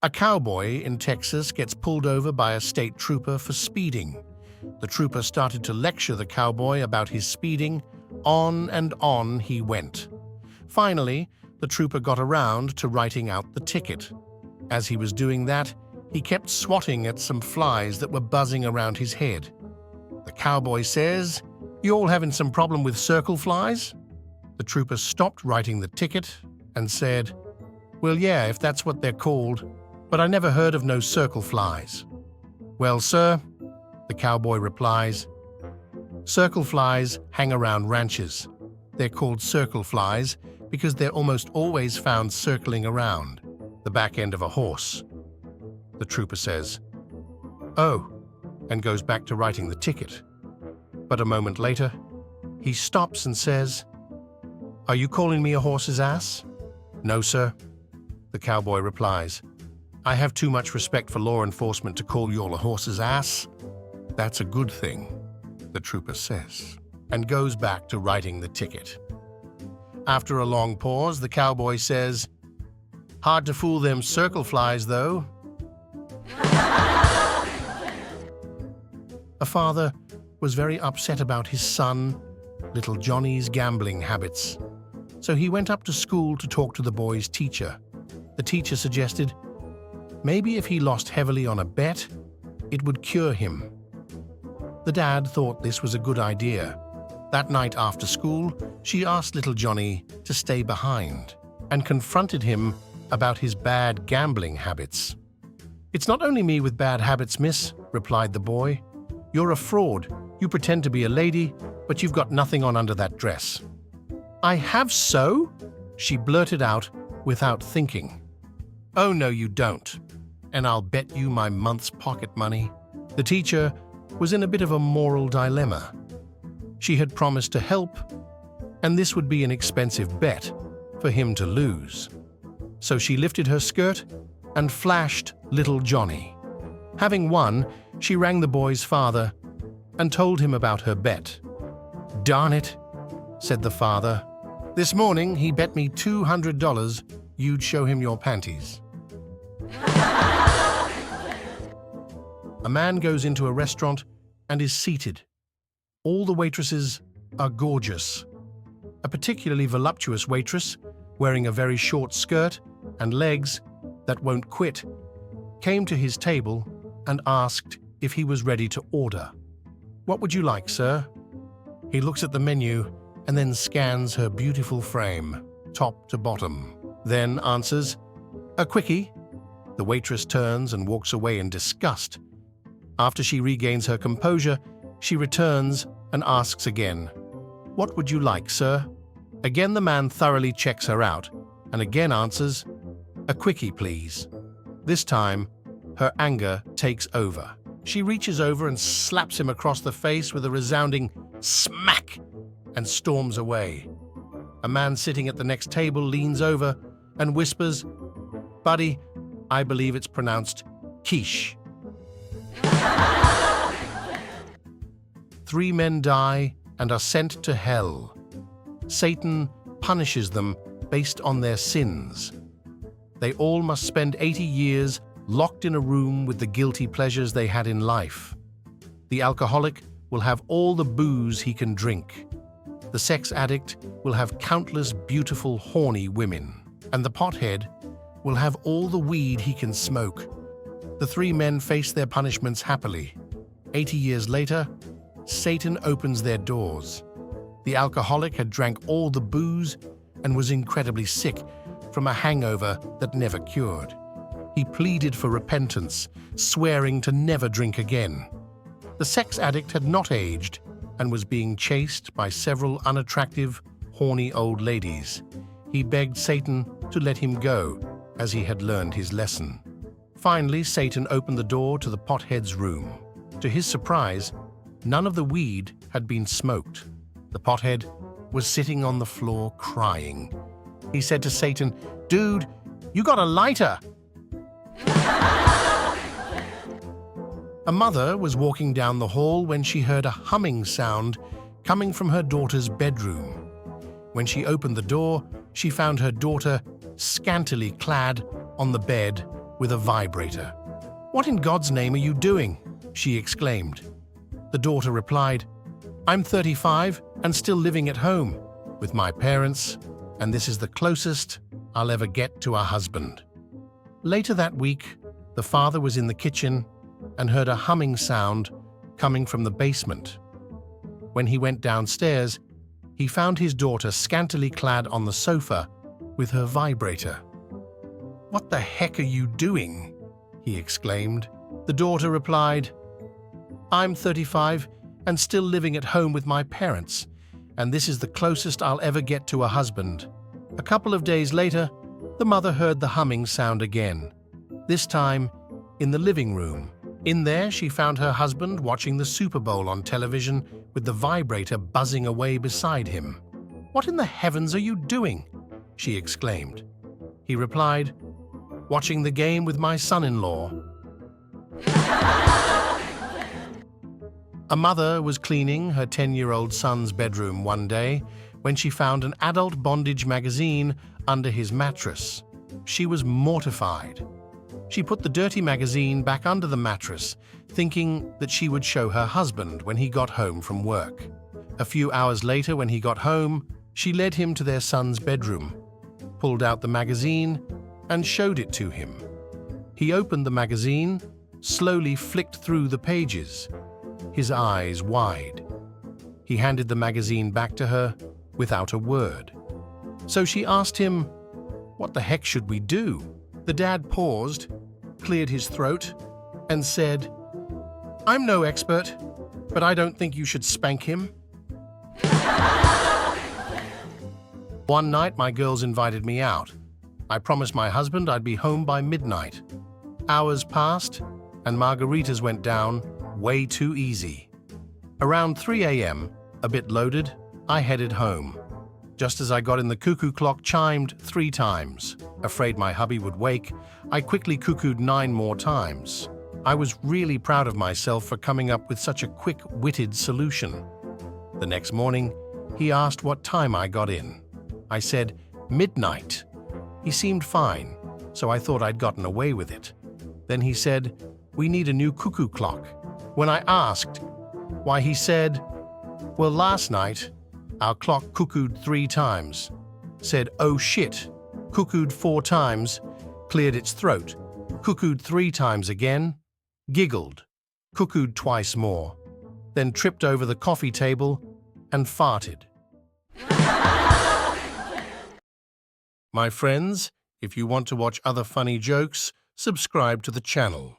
A cowboy in Texas gets pulled over by a state trooper for speeding. The trooper started to lecture the cowboy about his speeding. On and on he went. Finally, the trooper got around to writing out the ticket. As he was doing that, he kept swatting at some flies that were buzzing around his head. The cowboy says, "You all having some problem with circle flies?" The trooper stopped writing the ticket and said, "Well, yeah, if that's what they're called, but I never heard of no circle flies." "Well, sir," the cowboy replies, "circle flies hang around ranches. They're called circle flies because they're almost always found circling around the back end of a horse." The trooper says, "Oh," and goes back to writing the ticket. But a moment later, he stops and says, "Are you calling me a horse's ass?" "No, sir," the cowboy replies. "I have too much respect for law enforcement to call you all a horse's ass." "That's a good thing," the trooper says, and goes back to writing the ticket. After a long pause, the cowboy says, "Hard to fool them circle flies, though." A father was very upset about his son, little Johnny's gambling habits. So he went up to school to talk to the boy's teacher. The teacher suggested, maybe if he lost heavily on a bet, it would cure him. The dad thought this was a good idea. That night after school, she asked little Johnny to stay behind and confronted him about his bad gambling habits. "It's not only me with bad habits, miss," replied the boy. "You're a fraud. You pretend to be a lady, but you've got nothing on under that dress." "I have so?" she blurted out without thinking. "Oh, no, you don't. And I'll bet you my month's pocket money." The teacher was in a bit of a moral dilemma. She had promised to help, and this would be an expensive bet for him to lose. So she lifted her skirt and flashed little Johnny. Having won, she rang the boy's father and told him about her bet. "Darn it," said the father. "This morning he bet me $200 you'd show him your panties." A man goes into a restaurant and is seated. All the waitresses are gorgeous. A particularly voluptuous waitress, wearing a very short skirt and legs that won't quit, came to his table and asked if he was ready to order. "What would you like, sir?" He looks at the menu and then scans her beautiful frame, top to bottom, then answers, "A quickie." The waitress turns and walks away in disgust. After she regains her composure, she returns and asks again, "What would you like, sir?" Again the man thoroughly checks her out and again answers, "A quickie, please." This time, her anger takes over. She reaches over and slaps him across the face with a resounding smack and storms away. A man sitting at the next table leans over and whispers, "Buddy, I believe it's pronounced quiche." 3 men die and are sent to hell. Satan punishes them based on their sins. They all must spend 80 years locked in a room with the guilty pleasures they had in life. The alcoholic will have all the booze he can drink. The sex addict will have countless beautiful, horny women. And the pothead will have all the weed he can smoke. The 3 men face their punishments happily. 80 years later, Satan opens their doors. The alcoholic had drank all the booze and was incredibly sick from a hangover that never cured. He pleaded for repentance, swearing to never drink again. The sex addict had not aged and was being chased by several unattractive, horny old ladies. He begged Satan to let him go, as he had learned his lesson. Finally, Satan opened the door to the pothead's room. To his surprise, none of the weed had been smoked. The pothead was sitting on the floor crying. He said to Satan, "Dude, you got a lighter?" A mother was walking down the hall when she heard a humming sound coming from her daughter's bedroom. When she opened the door, she found her daughter scantily clad on the bed with a vibrator. "What in God's name are you doing?" she exclaimed. The daughter replied, "I'm 35 and still living at home with my parents, and this is the closest I'll ever get to a husband." Later that week, the father was in the kitchen and heard a humming sound coming from the basement. When he went downstairs, he found his daughter scantily clad on the sofa with her vibrator. "What the heck are you doing?" he exclaimed. The daughter replied, "I'm 35 and still living at home with my parents, and this is the closest I'll ever get to a husband." A couple of days later, the mother heard the humming sound again, this time in the living room. In there, she found her husband watching the Super Bowl on television with the vibrator buzzing away beside him. "What in the heavens are you doing?" she exclaimed. He replied, "Watching the game with my son-in-law." A mother was cleaning her 10-year-old son's bedroom one day when she found an adult bondage magazine under his mattress. She was mortified. She put the dirty magazine back under the mattress, thinking that she would show her husband when he got home from work. A few hours later, when he got home, she led him to their son's bedroom, pulled out the magazine, and showed it to him. He opened the magazine, slowly flicked through the pages, his eyes wide. He handed the magazine back to her without a word. So she asked him, "What the heck should we do?" The dad paused, cleared his throat, and said, "I'm no expert, but I don't think you should spank him." One night, my girls invited me out. I promised my husband I'd be home by midnight. Hours passed, and margaritas went down way too easy. Around 3 a.m., a bit loaded, I headed home. Just as I got in, the cuckoo clock chimed 3 times. Afraid my hubby would wake, I quickly cuckooed 9 more times. I was really proud of myself for coming up with such a quick-witted solution. The next morning, he asked what time I got in. I said, "Midnight." He seemed fine, so I thought I'd gotten away with it. Then he said, "We need a new cuckoo clock." When I asked why, he said, "Well, last night, our clock cuckooed 3 times." Said, "Oh shit," cuckooed 4 times, cleared its throat, cuckooed 3 times again, giggled, cuckooed twice more, then tripped over the coffee table and farted. My friends, if you want to watch other funny jokes, subscribe to the channel.